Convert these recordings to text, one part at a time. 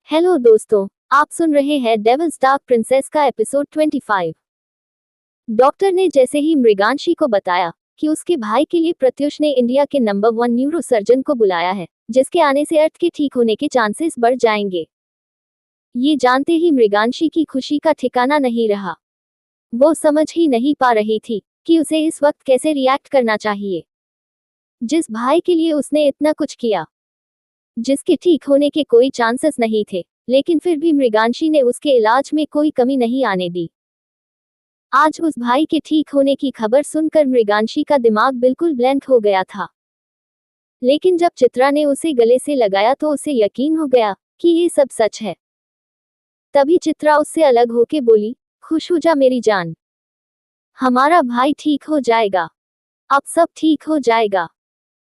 Hello दोस्तों, आप सुन रहे हैं डेविल्स डार्क प्रिंसेस का एपिसोड 25। डॉक्टर ने जैसे ही मृगांशी को बताया कि उसके भाई के लिए प्रत्युष ने इंडिया के नंबर 1 न्यूरो सर्जन को बुलाया है, जिसके आने से अर्थ के ठीक होने के चांसेस बढ़ जाएंगे। ये जानते ही मृगांशी की खुशी का ठिकाना नहीं रहा। वो समझ ही नहीं पा रही थी कि उसे इस वक्त कैसे रिएक्ट करना चाहिए। जिस भाई के लिए उसने इतना कुछ किया, जिसके ठीक होने के कोई चांसेस नहीं थे, लेकिन फिर भी मृगांशी ने उसके इलाज में कोई कमी नहीं आने दी। आज उस भाई के ठीक होने की खबर सुनकर मृगांशी का दिमाग बिल्कुल ब्लैंक हो गया था। लेकिन जब चित्रा ने उसे गले से लगाया तो उसे यकीन हो गया कि ये सब सच है। तभी चित्रा उससे अलग होके बोली, खुश हो जा मेरी जान, हमारा भाई ठीक हो जाएगा, अब सब ठीक हो जाएगा।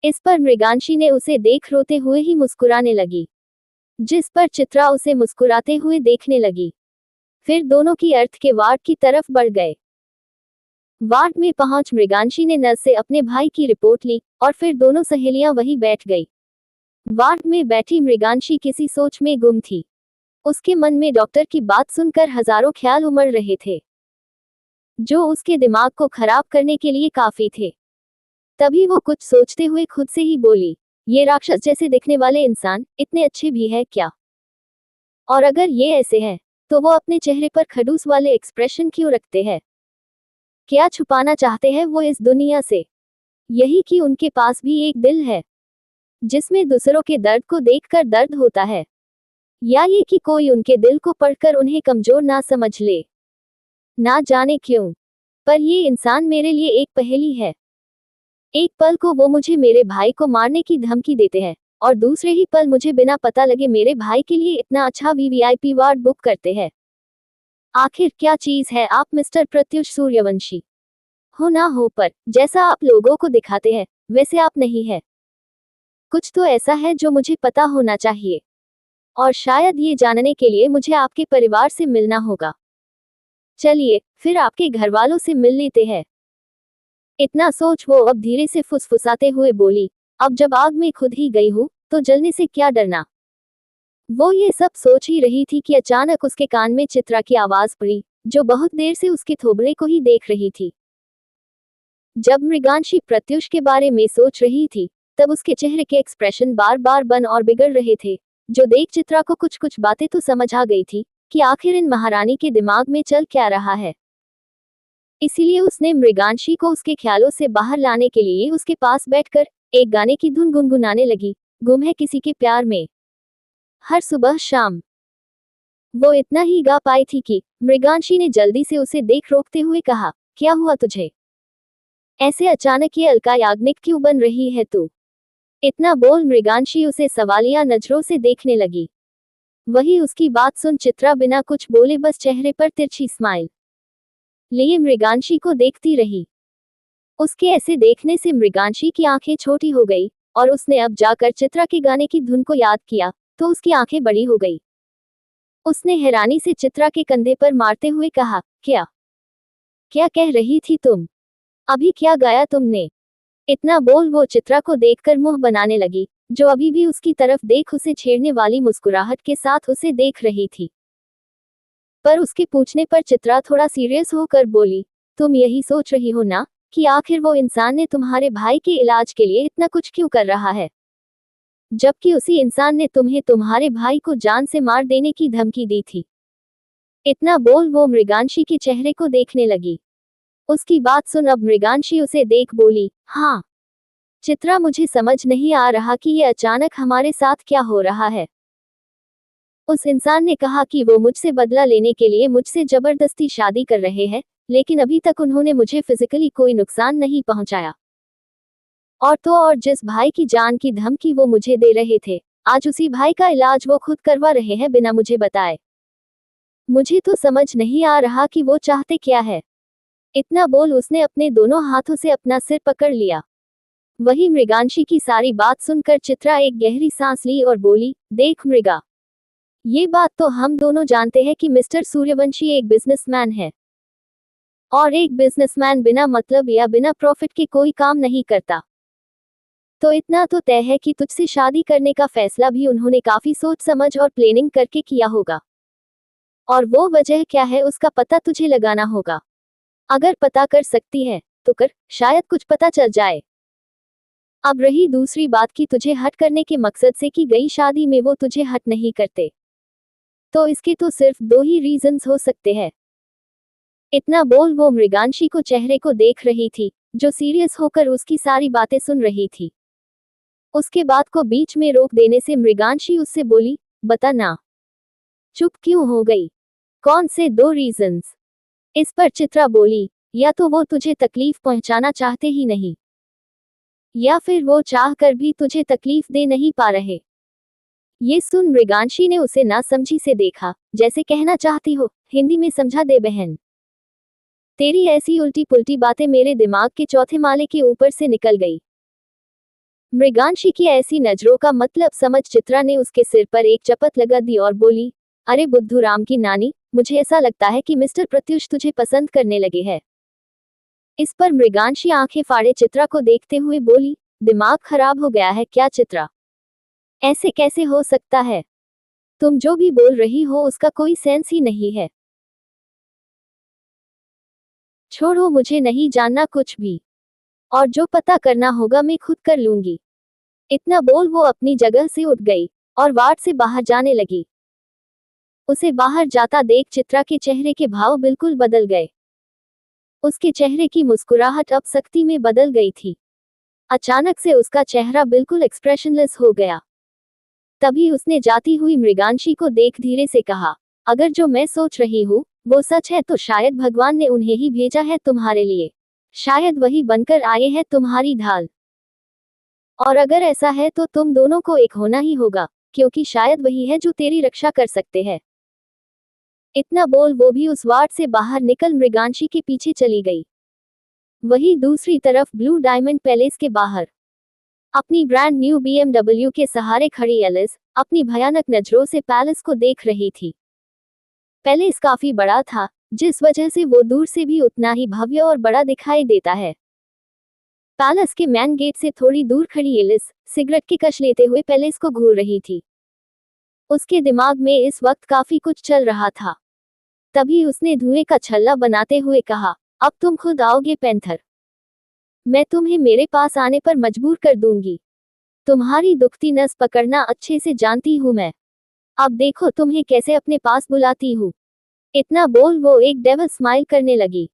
इस पर मृगांशी ने उसे देख रोते हुए ही मुस्कुराने लगी, जिस पर चित्रा उसे मुस्कुराते हुए देखने लगी। फिर दोनों की अर्थ के वार्ड की तरफ बढ़ गए। वार्ड में पहुंच मृगांशी ने नर्स से अपने भाई की रिपोर्ट ली और फिर दोनों सहेलियां वहीं बैठ गई। वार्ड में बैठी मृगांशी किसी सोच में गुम थी। उसके मन में डॉक्टर की बात सुनकर हजारों ख्याल उमड़ रहे थे, जो उसके दिमाग को खराब करने के लिए काफी थे। तभी वो कुछ सोचते हुए खुद से ही बोली, ये राक्षस जैसे दिखने वाले इंसान इतने अच्छे भी है क्या? और अगर ये ऐसे है तो वो अपने चेहरे पर खड़ूस वाले एक्सप्रेशन क्यों रखते हैं? क्या छुपाना चाहते हैं वो इस दुनिया से? यही कि उनके पास भी एक दिल है, जिसमें दूसरों के दर्द को देखकर दर्द होता है, या ये कि कोई उनके दिल को पढ़कर उन्हें कमजोर ना समझ ले। ना जाने क्यों, पर ये इंसान मेरे लिए एक पहेली है। एक पल को वो मुझे मेरे भाई को मारने की धमकी देते हैं और दूसरे ही पल मुझे बिना पता लगे मेरे भाई के लिए इतना अच्छा वीवीआईपी वार्ड बुक करते हैं। आखिर क्या चीज है आप मिस्टर प्रत्युष सूर्यवंशी? हो ना हो, पर जैसा आप लोगों को दिखाते हैं वैसे आप नहीं है। कुछ तो ऐसा है जो मुझे पता होना चाहिए, और शायद ये जानने के लिए मुझे आपके परिवार से मिलना होगा। चलिए फिर आपके घर वालों से मिल लेते हैं। इतना सोच वो अब धीरे से फुसफुसाते हुए बोली, अब जब आग में खुद ही गई हूँ तो जलने से क्या डरना। वो ये सब सोच ही रही थी कि अचानक उसके कान में चित्रा की आवाज पड़ी, जो बहुत देर से उसके थोबड़े को ही देख रही थी। जब मृगांशी प्रत्युष के बारे में सोच रही थी, तब उसके चेहरे के एक्सप्रेशन बार बार बन और बिगड़ रहे थे, जो देख चित्रा को कुछ कुछ बातें तो समझ आ गई थी कि आखिर इन महारानी के दिमाग में चल क्या रहा है। इसीलिए उसने मृगांशी को उसके ख्यालों से बाहर लाने के लिए उसके पास बैठकर एक गाने की धुन गुनगुनाने लगी, गुम है किसी के प्यार में। हर सुबह शाम वो इतना ही गा पाई थी कि मृगांशी ने जल्दी से उसे देख रोकते हुए कहा, क्या हुआ तुझे? ऐसे अचानक ये अलका याग्निक क्यों बन रही है तू? इतना बोल मृगांशी उसे सवालिया नजरों से देखने लगी। वही उसकी बात सुन चित्रा बिना कुछ बोले बस चेहरे पर तिरछी स्माइल लिए मृगांशी को देखती रही। उसके ऐसे देखने से मृगांशी की आंखें छोटी हो गई, और उसने अब जाकर चित्रा के गाने की धुन को याद किया तो उसकी आंखें बड़ी हो गई। उसने हैरानी से चित्रा के कंधे पर मारते हुए कहा, क्या क्या कह रही थी तुम? अभी क्या गाया तुमने? इतना बोल वो चित्रा को देखकर मुंह बनाने लगी, जो अभी भी उसकी तरफ देख उसे छेड़ने वाली मुस्कुराहट के साथ उसे देख रही थी। पर उसके पूछने पर चित्रा थोड़ा सीरियस होकर बोली, तुम यही सोच रही हो ना कि आखिर वो इंसान ने तुम्हारे भाई के इलाज के लिए इतना कुछ क्यों कर रहा है, जबकि उसी इंसान ने तुम्हें तुम्हारे भाई को जान से मार देने की धमकी दी थी। इतना बोल वो मृगांशी के चेहरे को देखने लगी। उसकी बात सुन अब मृगांशी उसे देख बोली, हाँ चित्रा, मुझे समझ नहीं आ रहा कि ये अचानक हमारे साथ क्या हो रहा है। उस इंसान ने कहा कि वो मुझसे बदला लेने के लिए मुझसे जबरदस्ती शादी कर रहे हैं, लेकिन अभी तक उन्होंने मुझे फिजिकली कोई नुकसान नहीं पहुंचाया। और तो और जिस भाई की जान की धमकी वो मुझे दे रहे थे, आज उसी भाई का इलाज वो खुद करवा रहे हैं बिना मुझे बताए। मुझे तो समझ नहीं आ रहा कि वो चाहते क्या है। इतना बोल उसने अपने दोनों हाथों से अपना सिर पकड़ लिया। वही मृगांशी की सारी बात सुनकर चित्रा एक गहरी सांस ली और बोली, देख मृगा, ये बात तो हम दोनों जानते हैं कि मिस्टर सूर्यवंशी एक बिजनेसमैन है, और एक बिजनेसमैन बिना मतलब या बिना प्रॉफिट के कोई काम नहीं करता। तो इतना तो तय है कि तुझसे शादी करने का फैसला भी उन्होंने काफी सोच समझ और प्लानिंग करके किया होगा। और वो वजह क्या है उसका पता तुझे लगाना होगा। अगर पता कर सकती है तो कर, शायद कुछ पता चल जाए। अब रही दूसरी बात कि तुझे हट करने के मकसद से की गई शादी में वो तुझे हट नहीं करते, तो इसके तो सिर्फ दो ही रीजंस हो सकते हैं। इतना बोल वो मृगांशी को चेहरे को देख रही थी, जो सीरियस होकर उसकी सारी बातें सुन रही थी। उसके बात को बीच में रोक देने से मृगांशी उससे बोली, बता ना, चुप क्यों हो गई? कौन से दो रीजंस? इस पर चित्रा बोली, या तो वो तुझे तकलीफ पहुंचाना चाहते ही नहीं, या फिर वो चाह कर भी तुझे तकलीफ दे नहीं पा रहे। ये सुन मृगांशी ने उसे ना समझी से देखा, जैसे कहना चाहती हो, हिंदी में समझा दे बहन। तेरी ऐसी उल्टी पुल्टी बातें मेरे दिमाग के चौथे माले के ऊपर से निकल गई। मृगांशी की ऐसी नजरों का मतलब समझ चित्रा ने उसके सिर पर एक चपत लगा दी और बोली, अरे बुद्धूराम की नानी, मुझे ऐसा लगता है कि मिस्टर प्रत्युष तुझे पसंद करने लगे हैं। इस पर मृगांशी आंखें फाड़े चित्रा को देखते हुए बोली, दिमाग खराब हो गया है क्या चित्रा? ऐसे कैसे हो सकता है? तुम जो भी बोल रही हो उसका कोई सेंस ही नहीं है। छोड़ो, मुझे नहीं जानना कुछ भी, और जो पता करना होगा मैं खुद कर लूंगी। इतना बोल वो अपनी जगह से उठ गई और वार्ड से बाहर जाने लगी। उसे बाहर जाता देख चित्रा के चेहरे के भाव बिल्कुल बदल गए। उसके चेहरे की मुस्कुराहट अब सख्ती में बदल गई थी। अचानक से उसका चेहरा बिल्कुल एक्सप्रेशनलेस हो गया। तभी उसने जाती हुई मृगांशी को देख धीरे से कहा, अगर जो मैं सोच रही हूँ वो सच है तो शायद भगवान ने उन्हें ही भेजा है तुम्हारे लिए। शायद वही बनकर आए हैं तुम्हारी ढाल। और अगर ऐसा है तो तुम दोनों को एक होना ही होगा, क्योंकि शायद वही है जो तेरी रक्षा कर सकते हैं। इतना बोल वो भी उस वार्ड से बाहर निकल मृगांशी के पीछे चली गई। वहीं दूसरी तरफ ब्लू डायमंड पैलेस के बाहर अपनी ब्रांड न्यू BMW के सहारे खड़ी एलिस अपनी भयानक नजरों से पैलेस को देख रही थी। पैलेस काफी बड़ा था, जिस वजह से वो दूर से भी उतना ही भव्य और बड़ा दिखाई देता है। पैलेस के मेन गेट से थोड़ी दूर खड़ी एलिस सिगरेट की कश लेते हुए पैलेस को घूर रही थी। उसके दिमाग में इस वक्त काफी कुछ चल रहा था। तभी उसने धुएं का छल्ला बनाते हुए कहा, अब तुम खुद आओगे पैंथर। मैं तुम्हें मेरे पास आने पर मजबूर कर दूंगी। तुम्हारी दुखती नस पकड़ना अच्छे से जानती हूं मैं। अब देखो तुम्हें कैसे अपने पास बुलाती हूँ। इतना बोल वो एक डेविल स्माइल करने लगी।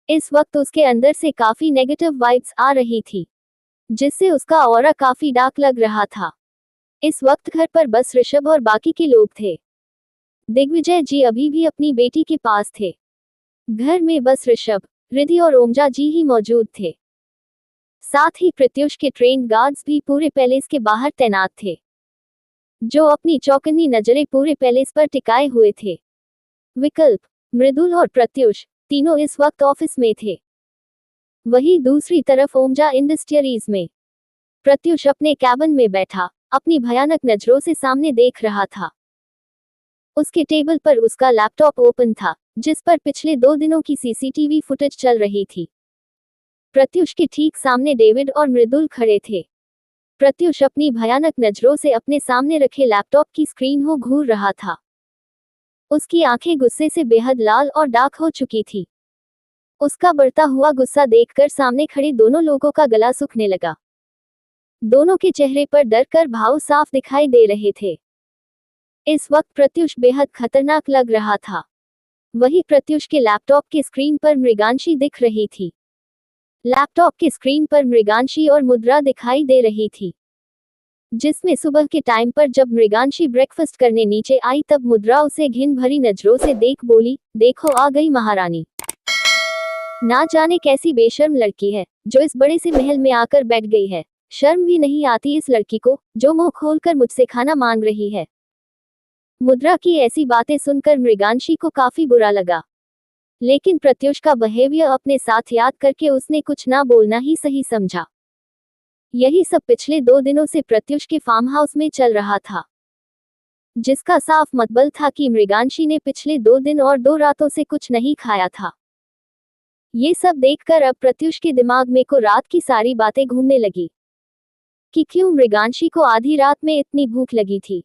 इस वक्त उसके अंदर से काफी नेगेटिव वाइब्स आ रही थी, जिससे उसका ऑरा काफी डार्क लग रहा था। इस वक्त घर पर बस ऋषभ और बाकी के लोग थे। दिग्विजय जी अभी भी अपनी बेटी के पास थे। घर में बस ऋषभ, रिद्धि और ओमजा जी ही मौजूद थे। साथ ही प्रत्युष के ट्रेन्ड गार्ड्स भी पूरे पैलेस के बाहर तैनात थे, जो अपनी चौकन्नी नजरें पूरे पैलेस पर टिकाए हुए थे। विकल्प, मृदुल और प्रत्युष तीनों इस वक्त ऑफिस में थे। वहीं दूसरी तरफ ओमजा इंडस्ट्रीज में प्रत्युष अपने कैबिन में बैठा अपनी भयानक नजरों से सामने देख रहा था। उसके टेबल पर उसका लैपटॉप ओपन था, जिस पर पिछले 2 दिनों की सीसीटीवी फुटेज चल रही थी। प्रत्युष के ठीक सामने डेविड और मृदुल खड़े थे। प्रत्युष अपनी भयानक नजरों से अपने सामने रखे लैपटॉप की स्क्रीन को घूर रहा था। उसकी आंखें गुस्से से बेहद लाल और डार्क हो चुकी थी। उसका बढ़ता हुआ गुस्सा देखकर सामने खड़े दोनों लोगों का गला सूखने लगा। दोनों के चेहरे पर डर कर भाव साफ दिखाई दे रहे थे। इस वक्त प्रत्युष बेहद खतरनाक लग रहा था। वही प्रत्युष के लैपटॉप के स्क्रीन पर मृगांशी दिख रही थी। लैपटॉप के स्क्रीन पर मृगांशी और मुद्रा दिखाई दे रही थी, जिसमें सुबह के टाइम पर जब मृगांशी ब्रेकफास्ट करने नीचे आई तब मुद्रा उसे घिन भरी नजरों से देख बोली, देखो आ गई महारानी। ना जाने कैसी बेशर्म लड़की है जो इस बड़े से महल में आकर बैठ गई है। शर्म भी नहीं आती इस लड़की को, जो मुंह खोलकर मुझसे खाना मांग रही है। मुद्रा की ऐसी बातें सुनकर मृगांशी को काफी बुरा लगा, लेकिन प्रत्युष का बिहेवियर अपने साथ याद करके उसने कुछ ना बोलना ही सही समझा। यही सब पिछले 2 दिनों से प्रत्युष के फार्म हाउस में चल रहा था, जिसका साफ मतलब था कि मृगांशी ने पिछले 2 दिन और 2 रातों से कुछ नहीं खाया था। ये सब देखकर अब प्रत्युष के दिमाग में को रात की सारी बातें घूमने लगी। कि क्यों मृगांशी को आधी रात में इतनी भूख लगी थी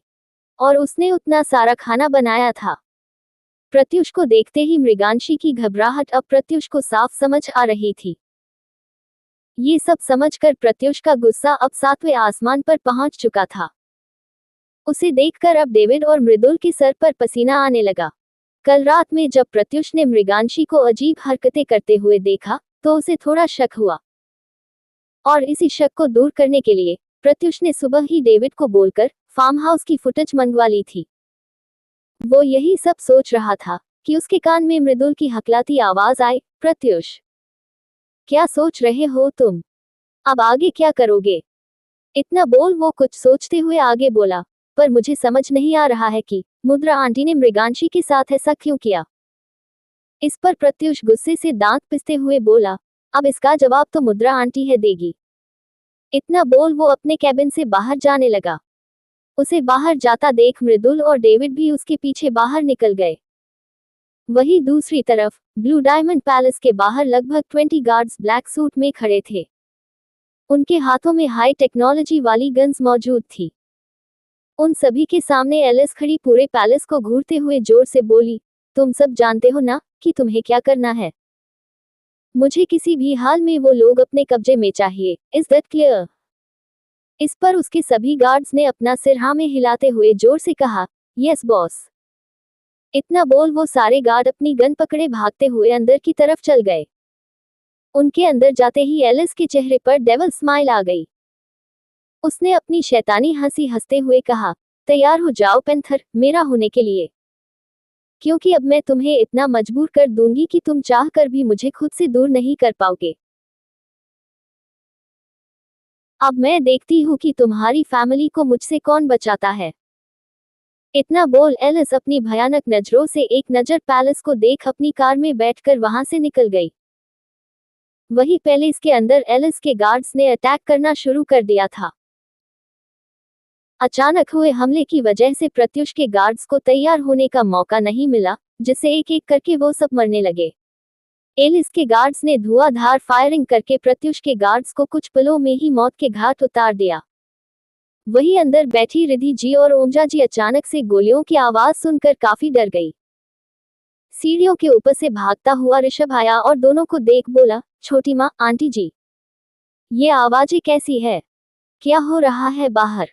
और उसने उतना सारा खाना बनाया था। प्रत्युष को देखते ही मृगांशी की घबराहट अब प्रत्युष को साफ समझ आ रही थी। ये सब समझकर प्रत्युष का गुस्सा अब 7वें आसमान पर पहुंच चुका था। उसे देखकर अब डेविड और मृदुल के सर पर पसीना आने लगा। कल रात में जब प्रत्युष ने मृगांशी को अजीब हरकतें करते हुए देखा तो उसे थोड़ा शक हुआ, और इसी शक को दूर करने के लिए प्रत्युष ने सुबह ही डेविड को बोलकर फार्म हाउस की फुटेज मंगवा ली थी। वो यही सब सोच रहा था कि उसके कान में मृदुल की हकलाती आवाज आई, प्रत्युष, क्या सोच रहे हो तुम? अब आगे क्या करोगे? इतना बोल वो कुछ सोचते हुए आगे बोला, पर मुझे समझ नहीं आ रहा है कि मुद्रा आंटी ने मृगांशी के साथ ऐसा क्यों किया। इस पर प्रत्युष गुस्से से दांत पिसते हुए बोला, अब इसका जवाब तो मुद्रा आंटी है देगी। इतना बोल वो अपने कैबिन से बाहर जाने लगा। उसे बाहर जाता देख मृदुल और डेविड भी उसके पीछे बाहर निकल गए। वहीं दूसरी तरफ ब्लू डायमंड पैलेस के बाहर लगभग 20 गार्ड्स ब्लैक सूट में खड़े थे। उनके हाथों में हाई टेक्नोलॉजी वाली गन्स मौजूद थी। उन सभी के सामने एलिस खड़ी पूरे पैलेस को घूरते हुए जोर से बोली, तुम सब जानते हो ना कि तुम्हें क्या करना है। मुझे किसी भी हाल में वो लोग अपने कब्जे में चाहिए, इज दैट क्लियर? इस पर उसके सभी गार्ड्स ने अपना सिर हाँ में हिलाते हुए जोर से कहा, यस बॉस। इतना बोल वो सारे गार्ड अपनी गन पकड़े भागते हुए अंदर की तरफ चल गए। उनके अंदर जाते ही एलिस के चेहरे पर डेविल स्माइल आ गई। उसने अपनी शैतानी हंसी हंसते हुए कहा, तैयार हो जाओ पेंथर, मेरा होने के लिए, क्योंकि अब मैं तुम्हें इतना मजबूर कर दूंगी कि तुम चाह कर भी मुझे खुद से दूर नहीं कर पाओगे। अब मैं देखती हूँ कि तुम्हारी फैमिली को मुझसे कौन बचाता है। इतना बोल एलिस अपनी भयानक नजरों से एक नजर पैलेस को देख अपनी कार में बैठकर वहां से निकल गई। वहीं पैलेस के अंदर एलिस के गार्ड्स ने अटैक करना शुरू कर दिया था। अचानक हुए हमले की वजह से प्रत्युष के गार्ड्स को तैयार होने का मौका नहीं मिला, जिससे एक एक करके वो सब मरने लगे। एलिस के गार्ड्स ने धुआंधार फायरिंग करके प्रत्युष के गार्ड्स को कुछ पलों में ही मौत के घाट उतार दिया। वहीं अंदर बैठी रिद्धि जी और ओमजा जी अचानक से गोलियों की आवाज सुनकर काफी डर गई। सीढ़ियों के ऊपर से भागता हुआ ऋषभ आया और दोनों को देख बोला, छोटी माँ, आंटी जी, ये आवाजें कैसी है? क्या हो रहा है बाहर?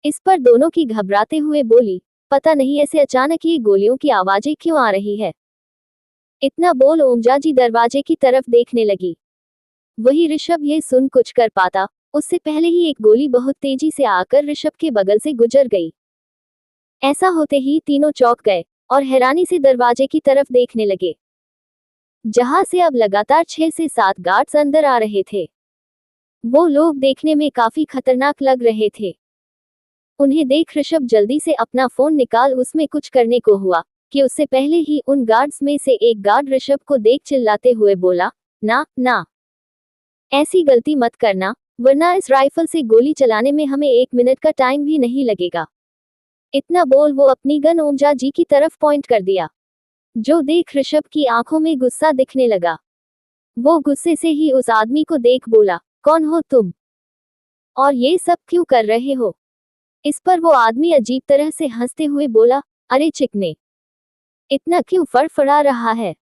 इस पर दोनों की घबराते हुए बोली, पता नहीं ऐसे अचानक ये गोलियों की आवाजें क्यों आ रही है। इतना बोल ओमजा जी दरवाजे की तरफ देखने लगी। वही ऋषभ ये सुन कुछ कर पाता उससे पहले ही एक गोली बहुत तेजी से आकर ऋषभ के बगल से गुजर गई। ऐसा होते ही तीनों चौंक गए और हैरानी से दरवाजे की तरफ देखने लगे, जहां से अब लगातार 6 से 7 गार्ड्स अंदर आ रहे थे। वो लोग देखने में काफी खतरनाक लग रहे थे। उन्हें देख ऋषभ जल्दी से अपना फोन निकाल उसमें कुछ करने को हुआ कि उससे पहले ही उन गार्ड्स में से एक गार्ड ऋषभ को देख चिल्लाते हुए बोला, ना ना, ऐसी गलती मत करना, वरना इस राइफल से गोली चलाने में हमें 1 मिनट का टाइम भी नहीं लगेगा। इतना बोल वो अपनी गन ओमजा जी की तरफ पॉइंट कर दिया, जो देख ऋषभ की आंखों में गुस्सा दिखने लगा। वो गुस्से से ही उस आदमी को देख बोला, कौन हो तुम और ये सब क्यों कर रहे हो? इस पर वो आदमी अजीब तरह से हंसते हुए बोला, अरे चिकने, इतना क्यों फड़फड़ा रहा है?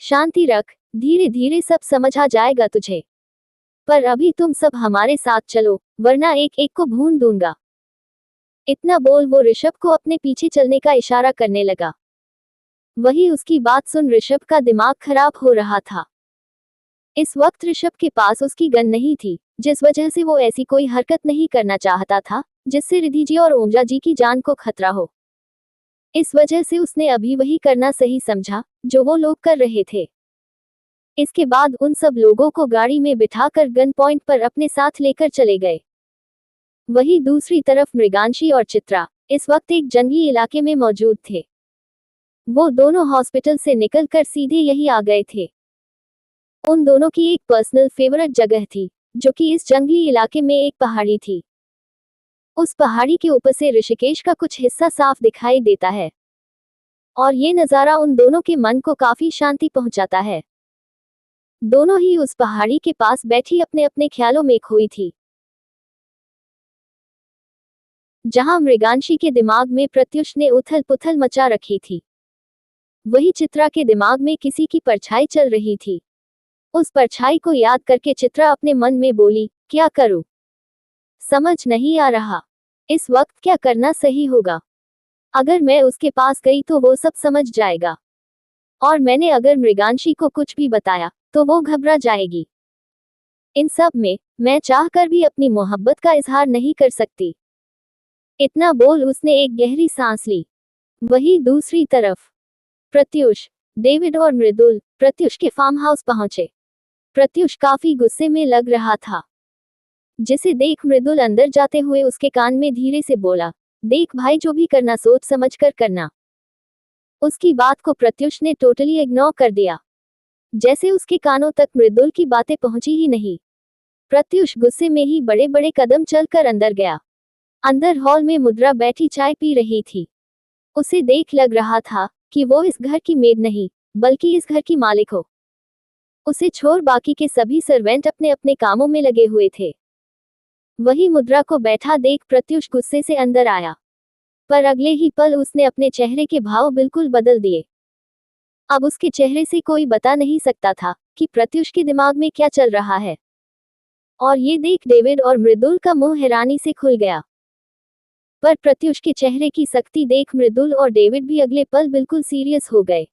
शांति रख, धीरे धीरे सब समझ आ जाएगा तुझे। पर अभी तुम सब हमारे साथ चलो, वरना एक एक को भून दूंगा। इतना बोल वो ऋषभ को अपने पीछे चलने का इशारा करने लगा। वही उसकी बात सुन ऋषभ का दिमाग खराब हो रहा था। इस वक्त ऋषभ के पास उसकी गन नहीं थी, जिस वजह से वो ऐसी कोई हरकत नहीं करना चाहता था जिससे रिद्धि जी और ओमजा जी की जान को खतरा हो। इस वजह से उसने अभी वही करना सही समझा जो वो लोग कर रहे थे। इसके बाद उन सब लोगों को गाड़ी में बिठाकर गन पॉइंट पर अपने साथ लेकर चले गए। वहीं दूसरी तरफ मृगांशी और चित्रा इस वक्त एक जंगली इलाके में मौजूद थे। वो दोनों हॉस्पिटल से निकलकर सीधे यही आ गए थे। उन दोनों की एक पर्सनल फेवरेट जगह थी, जो कि इस जंगली इलाके में एक पहाड़ी थी। उस पहाड़ी के ऊपर से ऋषिकेश का कुछ हिस्सा साफ दिखाई देता है और ये नज़ारा उन दोनों के मन को काफी शांति पहुंचाता है। दोनों ही उस पहाड़ी के पास बैठी अपने अपने ख्यालों में खोई थी। जहां मृगांशी के दिमाग में प्रत्युष ने उथल पुथल मचा रखी थी, वही चित्रा के दिमाग में किसी की परछाई चल रही थी। उस परछाई को याद करके चित्रा अपने मन में बोली, क्या करूं? समझ नहीं आ रहा। इस वक्त क्या करना सही होगा? अगर मैं उसके पास गई तो वो सब समझ जाएगा, और मैंने अगर मृगांशी को कुछ भी बताया तो वो घबरा जाएगी। इन सब में मैं चाहकर भी अपनी मोहब्बत का इजहार नहीं कर सकती। इतना बोल उसने एक गहरी सांस ली। वही दूसरी तरफ प्रत्युष, डेविड और मृदुल प्रत्युष के फार्म हाउस पहुंचे। प्रत्युष काफी गुस्से में लग रहा था, जिसे देख मृदुल अंदर जाते हुए उसके कान में धीरे से बोला, देख भाई, जो भी करना सोच समझ कर करना। उसकी बात को प्रत्युष ने टोटली इग्नोर कर दिया, जैसे उसके कानों तक मृदुल की बातें पहुंची ही नहीं। प्रत्युष गुस्से में ही बड़े बड़े कदम चलकर अंदर गया। अंदर हॉल में मुद्रा बैठी चाय पी रही थी। उसे देख लग रहा था कि वो इस घर की मेड नहीं, बल्कि इस घर की मालिक हो। उसे छोड़ बाकी के सभी सर्वेंट अपने अपने कामों में लगे हुए थे। वही मुद्रा को बैठा देख प्रत्युष गुस्से से अंदर आया, पर अगले ही पल उसने अपने चेहरे के भाव बिल्कुल बदल दिए। अब उसके चेहरे से कोई बता नहीं सकता था कि प्रत्युष के दिमाग में क्या चल रहा है। और ये देख डेविड और मृदुल का मुंह हैरानी से खुल गया। पर प्रत्युष के चेहरे की सख्ती देख मृदुल और डेविड भी अगले पल बिल्कुल सीरियस हो गए।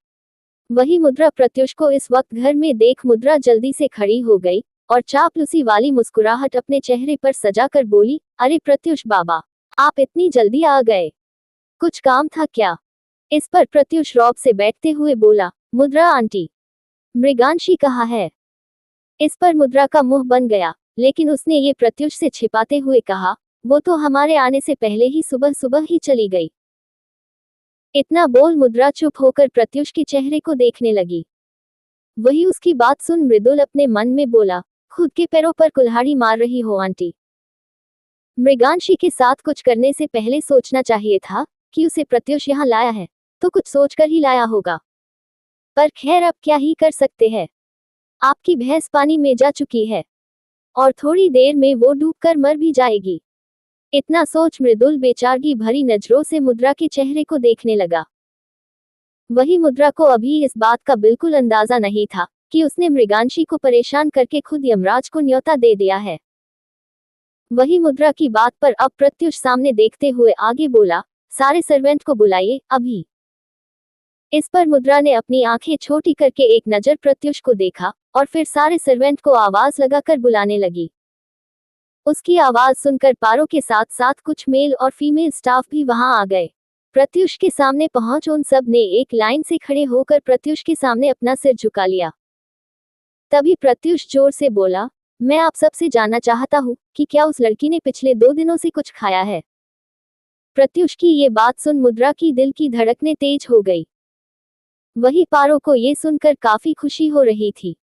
वही मुद्रा प्रत्युष को इस वक्त घर में देख मुद्रा जल्दी से खड़ी हो गई और चापलूसी वाली मुस्कुराहट अपने चेहरे पर सजाकर बोली, अरे प्रत्युष बाबा, आप इतनी जल्दी आ गए, कुछ काम था क्या? इस पर प्रत्युष रौब से बैठते हुए बोला, मुद्रा आंटी, मृगांशी कहाँ है? इस पर मुद्रा का मुंह बन गया, लेकिन उसने ये प्रत्युष से छिपाते हुए कहा, वो तो हमारे आने से पहले ही सुबह सुबह ही चली गई। इतना बोल मुद्रा चुप होकर प्रत्युष के चेहरे को देखने लगी। वही उसकी बात सुन मृदुल अपने मन में बोला, खुद के पैरों पर कुल्हाड़ी मार रही हो आंटी। मृगांशी के साथ कुछ करने से पहले सोचना चाहिए था कि उसे प्रत्युष यहाँ लाया है तो कुछ सोचकर ही लाया होगा। पर खैर, अब क्या ही कर सकते हैं। आपकी भैंस पानी में जा चुकी है और थोड़ी देर में वो डूबकर मर भी जाएगी। इतना सोच मृदुल बेचारगी भरी नजरों से मुद्रा के चेहरे को देखने लगा। वही मुद्रा को अभी इस बात का बिल्कुल अंदाजा नहीं था कि उसने मृगांशी को परेशान करके खुद यमराज को न्योता दे दिया है। वही मुद्रा की बात पर अब प्रत्युष सामने देखते हुए आगे बोला, सारे सर्वेंट को बुलाइए अभी। इस पर मुद्रा ने अपनी आंखें छोटी करके एक नजर प्रत्युष को देखा और फिर सारे सर्वेंट को आवाज लगाकर बुलाने लगी। उसकी आवाज सुनकर पारो के साथ साथ कुछ मेल और फीमेल स्टाफ भी वहां आ गए। प्रत्युष के सामने पहुंच उन सब ने एक लाइन से खड़े होकर प्रत्युष के सामने अपना सिर झुका लिया। तभी प्रत्युष जोर से बोला, मैं आप सबसे जानना चाहता हूँ कि क्या उस लड़की ने पिछले 2 दिनों से कुछ खाया है? प्रत्युष की ये बात सुन मुद्रा की दिल की धड़कनें तेज हो गई। वही पारो को ये सुनकर काफी खुशी हो रही थी।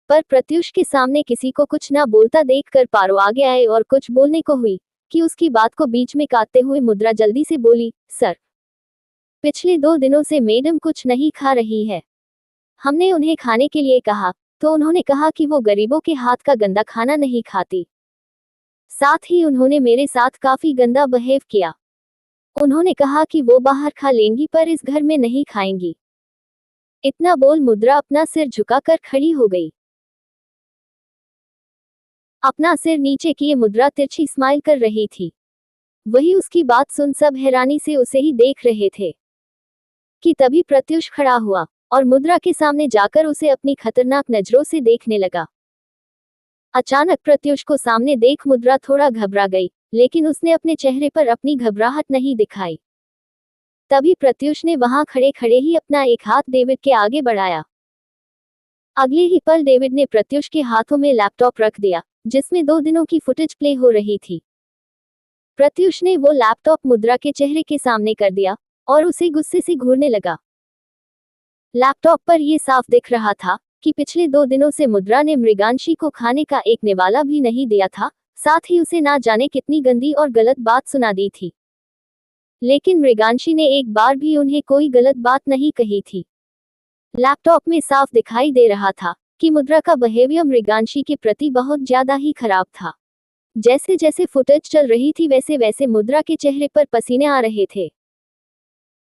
पर प्रत्युष के सामने किसी को कुछ ना बोलता देखकर पारो आगे आए और कुछ बोलने को हुई कि उसकी बात को बीच में काटते हुए मुद्रा जल्दी से बोली, सर, पिछले 2 दिनों से मैडम कुछ नहीं खा रही है। हमने उन्हें खाने के लिए कहा तो उन्होंने कहा कि वो गरीबों के हाथ का गंदा खाना नहीं खाती। साथ ही उन्होंने मेरे साथ काफी गंदा बिहेव किया। उन्होंने कहा कि वो बाहर खा लेंगी पर इस घर में नहीं खाएंगी। इतना बोल मुद्रा अपना सिर झुकाकर खड़ी हो गई। अपना सिर नीचे किए मुद्रा तिरछी स्माइल कर रही थी। वही उसकी बात सुन सब हैरानी से उसे ही देख रहे थे कि तभी प्रत्युष खड़ा हुआ और मुद्रा के सामने जाकर उसे अपनी खतरनाक नजरों से देखने लगा। अचानक प्रत्युष को सामने देख मुद्रा थोड़ा घबरा गई, लेकिन उसने अपने चेहरे पर अपनी घबराहट नहीं दिखाई। तभी प्रत्युष ने वहां खड़े खड़े ही अपना एक हाथ डेविड के आगे बढ़ाया। अगले ही पल डेविड ने प्रत्युष के हाथों में लैपटॉप रख दिया जिसमें 2 दिनों की फुटेज प्ले हो रही थी। प्रत्युष ने वो लैपटॉप मुद्रा के चेहरे के सामने कर दिया और उसे गुस्से से घूरने लगा। लैपटॉप पर यह साफ दिख रहा था कि पिछले 2 दिनों से मुद्रा ने मृगांशी को खाने का एक निवाला भी नहीं दिया था, साथ ही उसे ना जाने कितनी गंदी और गलत बात सुना दी थी। लेकिन मृगांशी ने एक बार भी उन्हें कोई गलत बात नहीं कही थी। लैपटॉप में साफ दिखाई दे रहा था कि मुद्रा का बिहेवियर मृगांशी के प्रति बहुत ज्यादा ही खराब था। जैसे जैसे फुटेज चल रही थी वैसे वैसे मुद्रा के चेहरे पर पसीने आ रहे थे।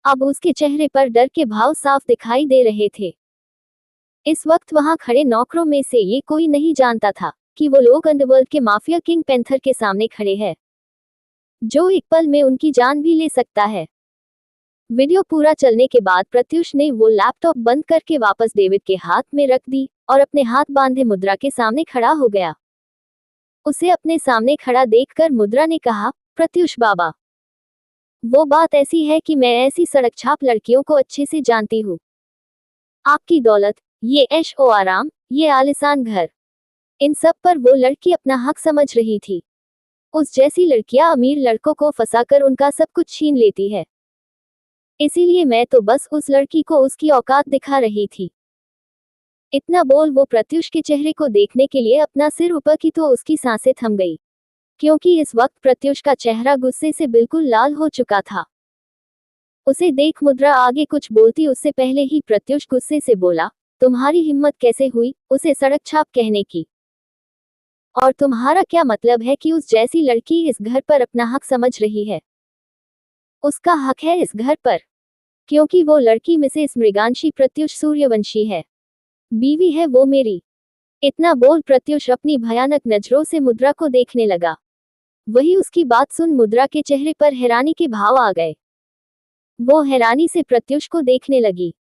अब उसके चेहरे पर डर के भाव साफ दिखाई दे रहे थे। इस वक्त वहां खड़े नौकरों में से ये कोई नहीं जानता था कि वो लोग अंडरवर्ल्ड के माफिया किंग पैंथर के सामने खड़े हैं, जो एक पल में उनकी जान भी ले सकता है। वीडियो पूरा चलने के बाद प्रत्युष ने वो लैपटॉप बंद करके वापस डेविड के हाथ में रख दी और अपने हाथ बांधे मुद्रा के सामने खड़ा हो गया। उसे अपने सामने खड़ा देखकर मुद्रा ने कहा, प्रत्युष बाबा, वो बात ऐसी है कि मैं ऐसी सड़क छाप लड़कियों को अच्छे से जानती हूँ। आपकी दौलत, ये ऐश ओ आराम, ये आलिशान घर, इन सब पर वो लड़की अपना हक समझ रही थी। उस जैसी लड़कियां अमीर लड़कों को फंसाकर उनका सब कुछ छीन लेती है। इसीलिए मैं तो बस उस लड़की को उसकी औकात दिखा रही थी। इतना बोल वो प्रत्युष के चेहरे को देखने के लिए अपना सिर ऊपर की तो उसकी सांसें थम गई, क्योंकि इस वक्त प्रत्युष का चेहरा गुस्से से बिल्कुल लाल हो चुका था। उसे देख मुद्रा आगे कुछ बोलती उससे पहले ही प्रत्युष गुस्से से बोला, तुम्हारी हिम्मत कैसे हुई उसे सड़क छाप कहने की? और तुम्हारा क्या मतलब है कि उस जैसी लड़की इस घर पर अपना हक समझ रही है? उसका हक है इस घर पर, क्योंकि वो लड़की मिसेस मृगांशी प्रत्युष सूर्यवंशी है। बीवी है वो मेरी। इतना बोल प्रत्युष अपनी भयानक नजरों से मुद्रा को देखने लगा। वही उसकी बात सुन मुद्रा के चेहरे पर हैरानी के भाव आ गए। वो हैरानी से प्रत्युष को देखने लगी।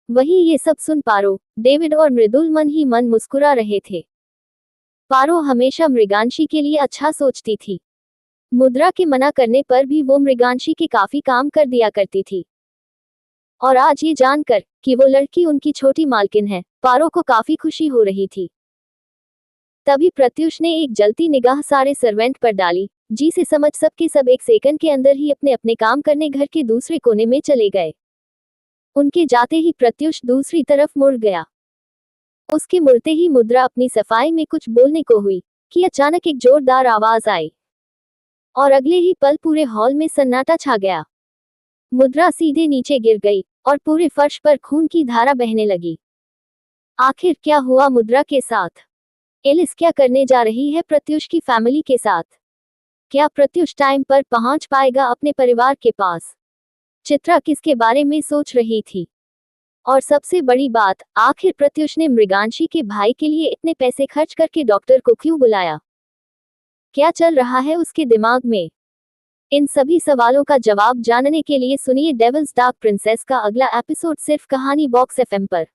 वही ये सब सुन पारो, डेविड और मृदुल मन ही मन मुस्कुरा रहे थे। पारो हमेशा मृगांशी के लिए अच्छा सोचती थी। मुद्रा के मना करने पर भी वो मृगांशी के काफी काम कर दिया करती थी। और आज ये जानकर कि वो लड़की उनकी छोटी मालकिन है, पारो को काफी खुशी हो रही थी। तभी प्रत्युष ने एक जलती निगाह सारे सर्वेंट पर डाली, जी से समझ सबके सब एक सेकंड के अंदर ही अपने अपने काम करने घर के दूसरे कोने में चले गए। उनके जाते ही प्रत्युष दूसरी तरफ मुड़ गया। उसके मुड़ते ही मुद्रा अपनी सफाई में कुछ बोलने को हुई कि अचानक एक जोरदार आवाज आई और अगले ही पल पूरे हॉल में सन्नाटा छा गया। मुद्रा सीधे नीचे गिर गई और पूरे फर्श पर खून की धारा बहने लगी। आखिर क्या हुआ मुद्रा के साथ? एलिस क्या करने जा रही है प्रत्युष की फैमिली के साथ? क्या प्रत्युष टाइम पर पहुंच पाएगा अपने परिवार के पास? चित्रा किसके बारे में सोच रही थी? और सबसे बड़ी बात, आखिर प्रत्युष ने मृगांशी के भाई के लिए इतने पैसे खर्च करके डॉक्टर को क्यों बुलाया? क्या चल रहा है उसके दिमाग में? इन सभी सवालों का जवाब जानने के लिए सुनिए डेविल्स डार्क प्रिंसेस का अगला एपिसोड सिर्फ कहानी बॉक्स एफएम पर।